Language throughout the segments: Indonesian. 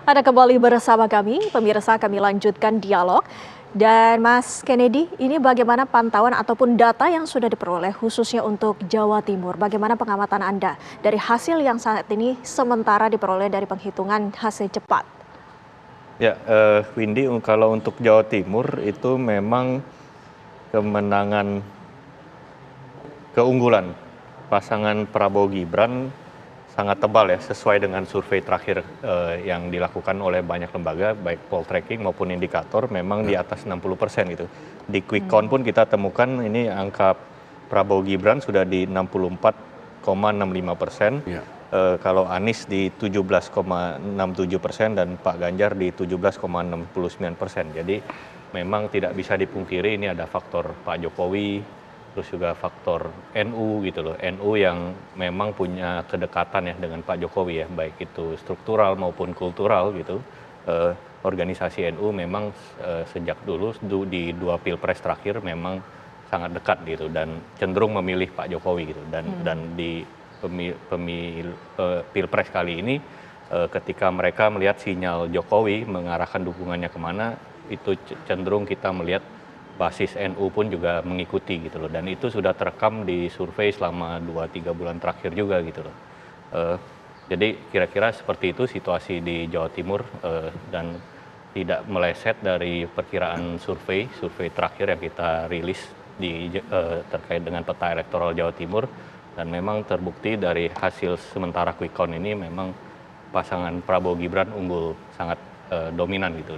Ada kembali bersama kami, pemirsa, kami lanjutkan dialog. Dan Mas Kennedy, ini bagaimana pantauan ataupun data yang sudah diperoleh khususnya untuk Jawa Timur? Bagaimana pengamatan Anda dari hasil yang saat ini sementara diperoleh dari penghitungan hasil cepat? Ya, Windy, kalau untuk Jawa Timur itu memang kemenangan keunggulan pasangan Prabowo Gibran sangat tebal ya, sesuai dengan survei terakhir yang dilakukan oleh banyak lembaga, baik poltreking maupun indikator, memang di atas 60% gitu. Di quick count pun kita temukan ini angka Prabowo Gibran sudah di 64,65%. Ya. Kalau Anies di 17,67% dan Pak Ganjar di 17,69%. Jadi memang tidak bisa dipungkiri ini ada faktor Pak Jokowi, terus juga faktor NU gitu loh. NU yang memang punya kedekatan ya dengan Pak Jokowi ya, baik itu struktural maupun kultural gitu. Organisasi NU memang sejak dulu di 2 pilpres terakhir memang sangat dekat gitu dan cenderung memilih Pak Jokowi gitu. Dan di pilpres kali ini ketika mereka melihat sinyal Jokowi mengarahkan dukungannya kemana, itu cenderung kita melihat basis NU pun juga mengikuti gitu loh, dan itu sudah terekam di survei selama 2-3 bulan terakhir juga gitu loh. Jadi kira-kira seperti itu situasi di Jawa Timur, dan tidak meleset dari perkiraan survei terakhir yang kita rilis terkait dengan peta elektoral Jawa Timur, dan memang terbukti dari hasil sementara quick count ini memang pasangan Prabowo Gibran unggul sangat dominan gitu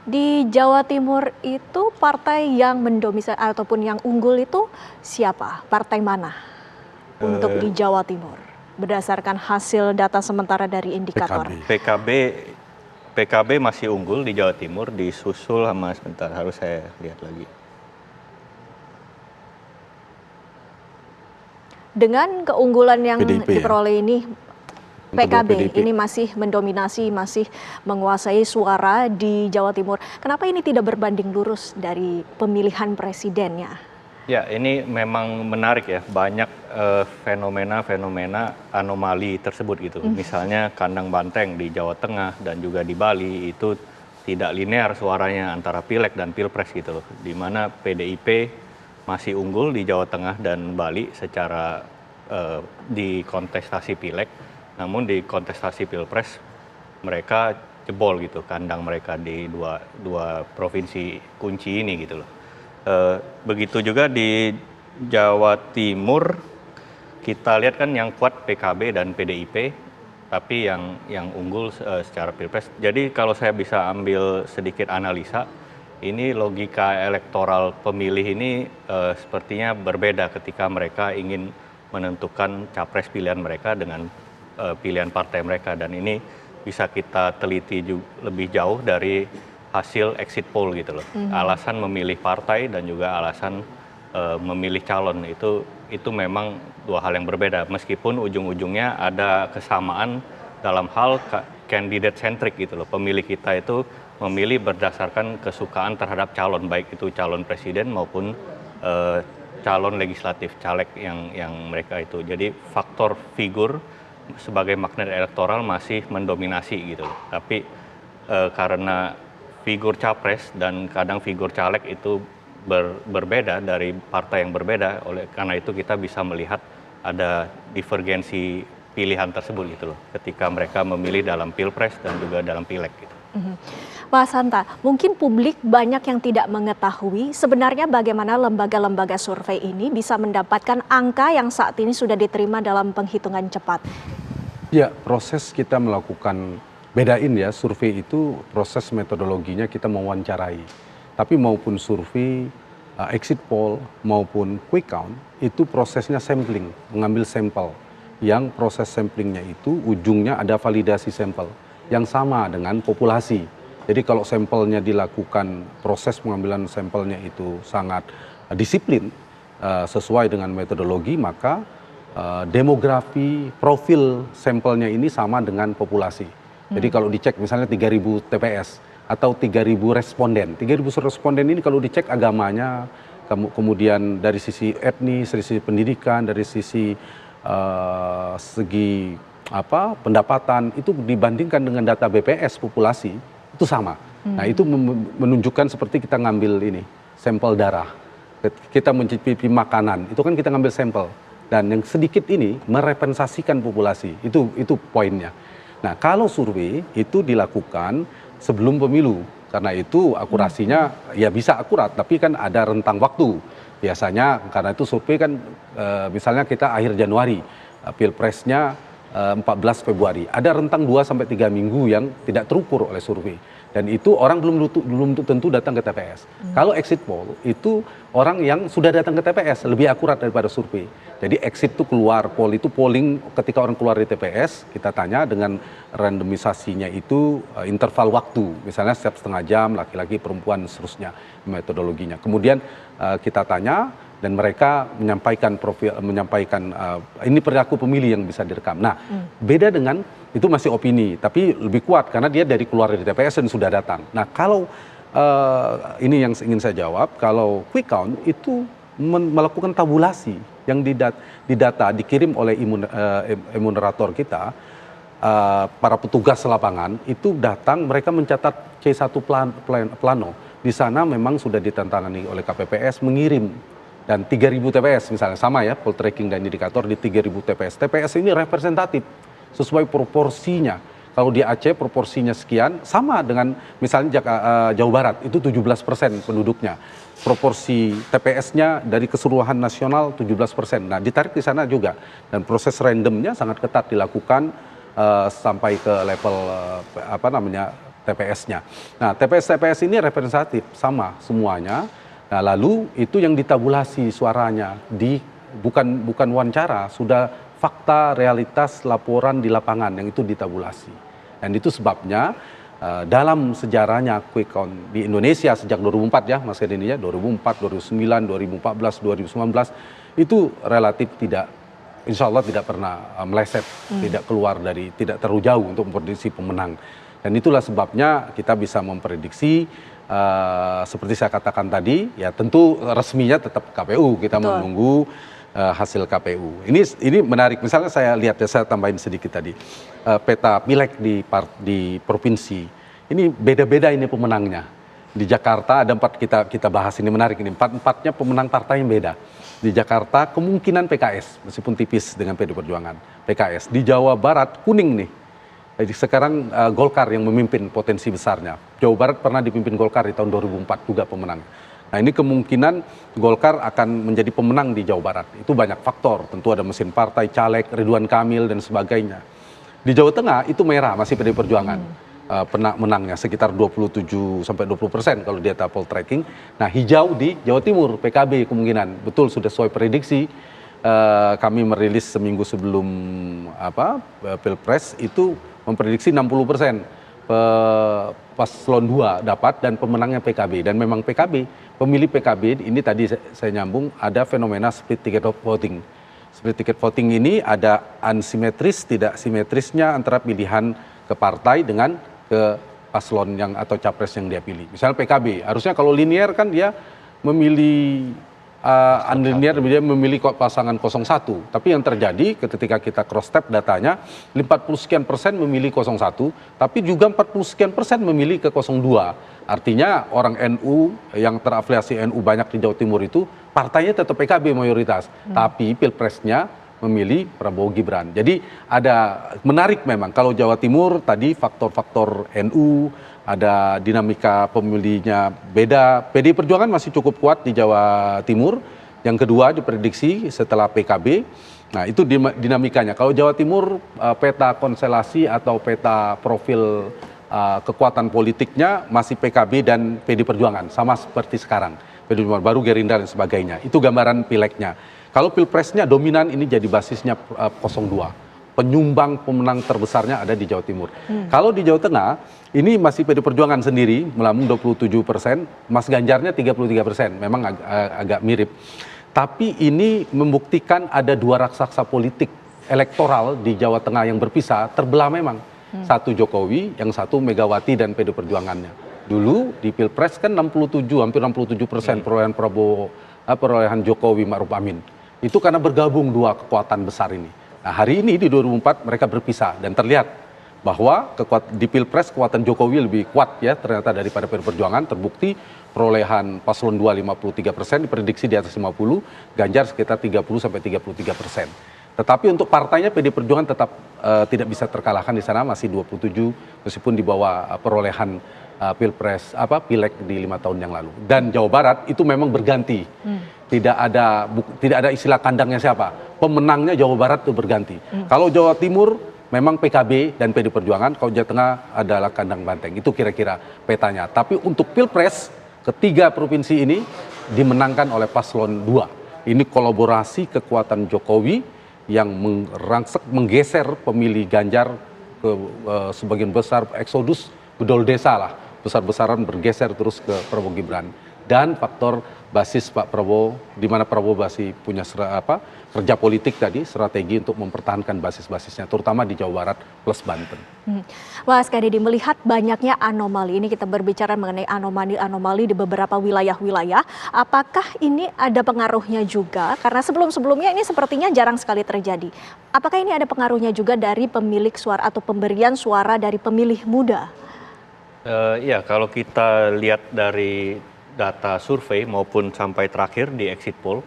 Di Jawa Timur itu partai yang mendominasi ataupun yang unggul itu siapa? Partai mana untuk di Jawa Timur? Berdasarkan hasil data sementara dari indikator. PKB masih unggul di Jawa Timur, disusul sama, sebentar harus saya lihat lagi. Dengan keunggulan yang PDIP diperoleh ini, PKB ini masih mendominasi, masih menguasai suara di Jawa Timur. Kenapa ini tidak berbanding lurus dari pemilihan presidennya? Ya, ini memang menarik ya, banyak fenomena anomali tersebut gitu. Misalnya kandang banteng di Jawa Tengah dan juga di Bali itu tidak linear suaranya antara pileg dan pilpres gitu loh. Di mana PDIP masih unggul di Jawa Tengah dan Bali secara di kontestasi pileg. Namun di kontestasi pilpres mereka jebol gitu kandang mereka di dua provinsi kunci ini gitu loh. Begitu juga di Jawa Timur kita lihat kan yang kuat PKB dan PDIP, tapi yang unggul secara pilpres. Jadi kalau saya bisa ambil sedikit analisa, ini logika elektoral pemilih ini sepertinya berbeda ketika mereka ingin menentukan capres pilihan mereka dengan pilihan partai mereka, dan ini bisa kita teliti lebih jauh dari hasil exit poll gitu loh. Alasan memilih partai dan juga alasan memilih calon itu memang dua hal yang berbeda, meskipun ujung-ujungnya ada kesamaan dalam hal candidate centric gitu loh. Pemilih kita itu memilih berdasarkan kesukaan terhadap calon, baik itu calon presiden maupun calon legislatif, caleg yang mereka itu. Jadi faktor figur sebagai magnet elektoral masih mendominasi gitu loh. Tapi karena figur capres dan kadang figur caleg itu berbeda dari partai yang berbeda, oleh karena itu kita bisa melihat ada divergensi pilihan tersebut gitu loh ketika mereka memilih dalam pilpres dan juga dalam pileg gitu. Mas Hanta, mungkin publik banyak yang tidak mengetahui sebenarnya bagaimana lembaga-lembaga survei ini bisa mendapatkan angka yang saat ini sudah diterima dalam penghitungan cepat. Ya, proses kita melakukan, bedain ya, survei itu proses metodologinya kita mewawancarai. Tapi maupun survei, exit poll maupun quick count, itu prosesnya sampling, mengambil sampel. Yang proses samplingnya itu ujungnya ada validasi sampel yang sama dengan populasi. Jadi kalau sampelnya dilakukan, proses pengambilan sampelnya itu sangat disiplin, sesuai dengan metodologi, maka demografi profil sampelnya ini sama dengan populasi. Jadi kalau dicek misalnya 3.000 TPS atau 3.000 responden. 3.000 responden ini kalau dicek agamanya, kemudian dari sisi etnis, dari sisi pendidikan, dari sisi segi pendapatan itu dibandingkan dengan data BPS populasi itu sama. Nah itu menunjukkan seperti kita ngambil ini sampel darah, kita mencicipi makanan, itu kan kita ngambil sampel dan yang sedikit ini merepresentasikan populasi, itu poinnya. Nah kalau survei itu dilakukan sebelum pemilu, karena itu akurasinya ya bisa akurat, tapi kan ada rentang waktu. Biasanya karena itu survei kan misalnya kita akhir Januari, pilpresnya 14 Februari. Ada rentang 2-3 minggu yang tidak terukur oleh survei. Dan itu orang belum tentu datang ke TPS. Kalau exit poll itu orang yang sudah datang ke TPS lebih akurat daripada survei. Jadi exit itu keluar, poll itu polling ketika orang keluar dari TPS, kita tanya dengan randomisasinya itu interval waktu. Misalnya setiap setengah jam, laki-laki, perempuan, seterusnya metodologinya. Kemudian kita tanya dan mereka menyampaikan ini perilaku pemilih yang bisa direkam. Nah, beda dengan itu masih opini, tapi lebih kuat karena dia dari keluar dari TPS dan sudah datang. Nah, kalau ini yang ingin saya jawab, kalau quick count itu melakukan tabulasi yang didata dikirim oleh imunerator kita, para petugas lapangan itu datang, mereka mencatat C1 plano. Di sana memang sudah ditantangani oleh KPPS mengirim. Dan 3.000 TPS misalnya, sama ya, poll tracking dan indikator di 3.000 TPS. TPS ini representatif, sesuai proporsinya. Kalau di Aceh proporsinya sekian, sama dengan misalnya Jawa Barat, itu 17% penduduknya. Proporsi TPS-nya dari keseluruhan nasional 17%. Nah, ditarik di sana juga. Dan proses randomnya sangat ketat dilakukan sampai ke level TPS-nya. Nah, TPS ini representatif, sama semuanya. Nah, lalu itu yang ditabulasi suaranya bukan wawancara, sudah fakta, realitas, laporan di lapangan yang itu ditabulasi. Dan itu sebabnya dalam sejarahnya quick count di Indonesia sejak 2004 ya, Mas Hedi ya, 2004, 2009, 2014, 2019 itu relatif tidak, insya Allah tidak pernah meleset, tidak terlalu jauh untuk memprediksi pemenang. Dan itulah sebabnya kita bisa memprediksi seperti saya katakan tadi, ya tentu resminya tetap KPU, kita menunggu hasil KPU. Ini menarik, misalnya saya lihat ya, saya tambahin sedikit tadi, peta pileg di provinsi, ini beda-beda ini pemenangnya. Di Jakarta ada 4, kita bahas, ini menarik, ini 4-4-nya pemenang partai yang beda. Di Jakarta kemungkinan PKS, meskipun tipis dengan PD Perjuangan, PKS. Di Jawa Barat kuning nih. Jadi sekarang Golkar yang memimpin potensi besarnya. Jawa Barat pernah dipimpin Golkar di tahun 2004 juga pemenang. Nah ini kemungkinan Golkar akan menjadi pemenang di Jawa Barat. Itu banyak faktor, tentu ada mesin partai, caleg, Ridwan Kamil dan sebagainya. Di Jawa Tengah itu merah, masih PD Perjuangan. Menangnya sekitar 27-20% kalau data poll tracking. Nah hijau di Jawa Timur, PKB kemungkinan. Betul, sudah sesuai prediksi. Kami merilis seminggu sebelum Pilpres itu memprediksi 60% paslon 2 dapat dan pemenangnya PKB. Dan memang pemilih PKB ini tadi saya nyambung, ada fenomena split ticket voting. Split ticket voting ini ada unsimetris, tidak simetrisnya antara pilihan ke partai dengan ke paslon yang atau capres yang dia pilih. Misalnya PKB, harusnya kalau linear kan dia memilih unlinear, dia memilih pasangan 01. Tapi yang terjadi ketika kita cross step datanya, 40 sekian persen memilih 01, tapi juga 40 sekian persen memilih ke 02. Artinya orang NU yang terafiliasi NU banyak di Jawa Timur itu partainya tetap PKB mayoritas, tapi pilpresnya memilih Prabowo Gibran. Jadi ada menarik memang kalau Jawa Timur tadi faktor-faktor NU, ada dinamika pemilihnya beda. PD Perjuangan masih cukup kuat di Jawa Timur. Yang kedua diprediksi setelah PKB. Nah itu dinamikanya. Kalau Jawa Timur peta konstelasi atau peta profil kekuatan politiknya masih PKB dan PD Perjuangan. Sama seperti sekarang. PD Perjuangan baru Gerindra dan sebagainya. Itu gambaran pilegnya. Kalau pilpresnya dominan ini jadi basisnya 02. Penyumbang pemenang terbesarnya ada di Jawa Timur. Kalau di Jawa Tengah, ini masih PD Perjuangan sendiri, melambung 27%, Mas Ganjarnya 33%, memang agak mirip. Tapi ini membuktikan ada dua raksasa politik elektoral di Jawa Tengah yang berpisah, terbelah memang. Satu Jokowi, yang satu Megawati dan PD Perjuangannya. Dulu di Pilpres kan hampir 67% perolehan perolehan Jokowi Ma'ruf Amin. Itu karena bergabung dua kekuatan besar ini. Nah, hari ini di 2004 mereka berpisah dan terlihat bahwa di Pilpres kekuatan Jokowi lebih kuat ya ternyata daripada PD Perjuangan. Terbukti perolehan paslon 2 53%, diprediksi di atas 50, Ganjar sekitar 30-33%. Tetapi untuk partainya PD Perjuangan tetap tidak bisa terkalahkan di sana, masih 27 meskipun di bawah perolehan Pilpres Pileg di 5 tahun yang lalu. Dan Jawa Barat itu memang berganti. Tidak ada istilah kandangnya siapa. Pemenangnya Jawa Barat itu berganti. Kalau Jawa Timur memang PKB dan PD Perjuangan, kalau Jawa Tengah adalah kandang banteng. Itu kira-kira petanya. Tapi untuk Pilpres, ketiga provinsi ini dimenangkan oleh paslon 2. Ini kolaborasi kekuatan Jokowi yang menggeser pemilih Ganjar ke sebagian besar eksodus bedol desa lah. Besar-besaran bergeser terus ke Prabowo Gibran. Dan faktor basis Pak Prabowo, di mana Prabowo masih punya kerja politik tadi, strategi untuk mempertahankan basis-basisnya, terutama di Jawa Barat plus Banten. Mas Kadedi, melihat banyaknya anomali, ini kita berbicara mengenai anomali di beberapa wilayah-wilayah, apakah ini ada pengaruhnya juga? Karena sebelum-sebelumnya ini sepertinya jarang sekali terjadi. Apakah ini ada pengaruhnya juga dari pemilik suara atau pemberian suara dari pemilih muda? Ya, kalau kita lihat dari data survei maupun sampai terakhir di exit poll,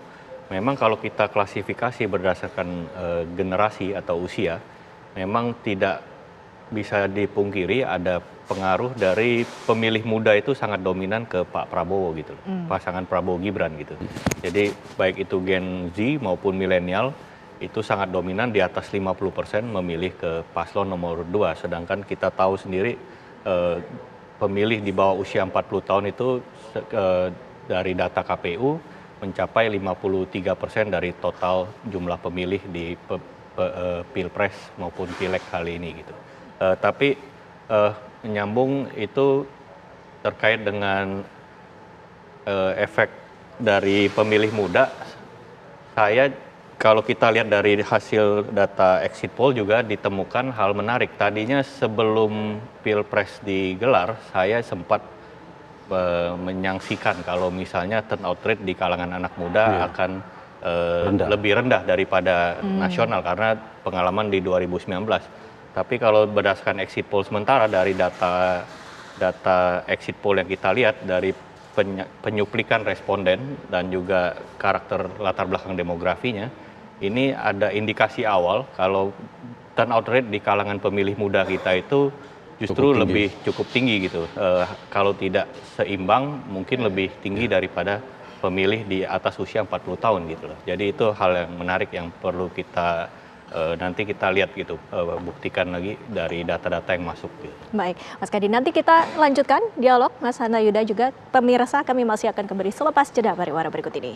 memang kalau kita klasifikasi berdasarkan generasi atau usia, memang tidak bisa dipungkiri ada pengaruh dari pemilih muda itu sangat dominan ke Pak Prabowo gitu, pasangan Prabowo Gibran gitu. Jadi baik itu Gen Z maupun milenial itu sangat dominan, di atas 50% memilih ke paslon nomor 2, sedangkan kita tahu sendiri pemilih di bawah usia 40 tahun itu dari data KPU mencapai 53% dari total jumlah pemilih di Pilpres maupun Pileg kali ini gitu. Tapi menyambung itu terkait dengan efek dari pemilih muda, kalau kita lihat dari hasil data exit poll juga ditemukan hal menarik. Tadinya sebelum Pilpres digelar, saya sempat menyaksikan kalau misalnya turnout rate di kalangan anak muda akan lebih rendah daripada nasional karena pengalaman di 2019. Tapi kalau berdasarkan exit poll sementara dari data exit poll yang kita lihat dari penyuplikan responden dan juga karakter latar belakang demografinya, ini ada indikasi awal kalau turnout rate di kalangan pemilih muda kita itu justru lebih cukup tinggi gitu. Kalau tidak seimbang, mungkin lebih tinggi daripada pemilih di atas usia 40 tahun gitu loh. Jadi itu hal yang menarik yang perlu kita nanti kita lihat gitu, buktikan lagi dari data-data yang masuk gitu. Baik, Mas Kadedi, nanti kita lanjutkan dialog Mas Hanta Yuda juga pemirsa, kami masih akan kembali selepas jeda pariwara berikut ini.